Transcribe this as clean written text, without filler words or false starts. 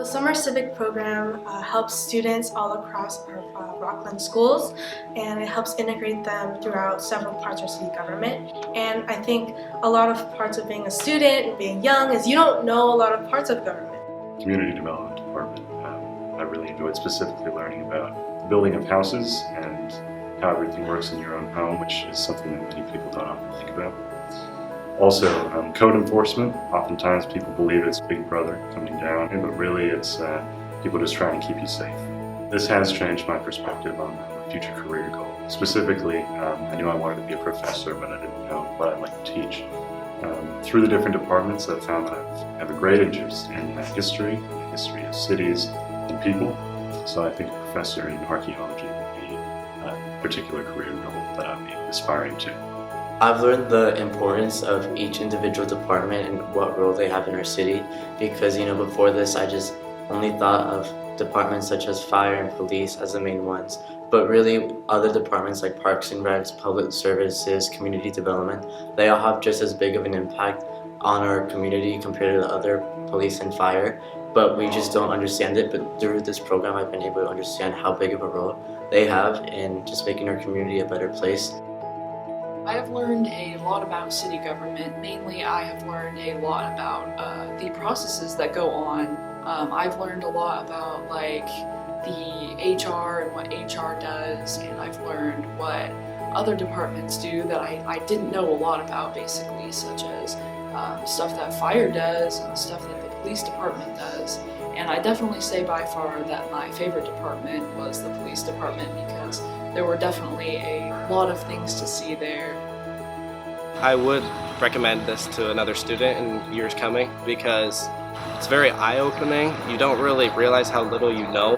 The Summer Civic Program helps students all across our Rocklin schools, and it helps integrate them throughout several parts of city government. And I think a lot of parts of being a student and being young is you don't know a lot of parts of government. Community Development Department. I really enjoyed specifically learning about the building of houses and how everything works in your own home, which is something that many people don't often think about. Also, code enforcement. Oftentimes people believe it's Big Brother coming down, but really it's people just trying to keep you safe. This has changed my perspective on my future career goal. Specifically, I knew I wanted to be a professor, but I didn't know what I'd like to teach. Through the different departments, I've found that I have a great interest in history, the history of cities and people. So I think a professor in archaeology would be a particular career goal that I'd be aspiring to. I've learned the importance of each individual department and what role they have in our city because, before this I just only thought of departments such as fire and police as the main ones. But really, other departments like parks and recs, public services, community development, they all have just as big of an impact on our community compared to the other police and fire. But we just don't understand it. But through this program, I've been able to understand how big of a role they have in just making our community a better place. I have learned a lot about city government. Mainly, I have learned a lot about the processes that go on. I've learned a lot about the HR and what HR does, and I've learned what other departments do that I didn't know a lot about, basically, such as stuff that fire does and stuff that the police department does. And I definitely say by far that my favorite department was the police department because there were definitely a lot of things to see there. I would recommend this to another student in years coming because it's very eye-opening. You don't really realize how little you know.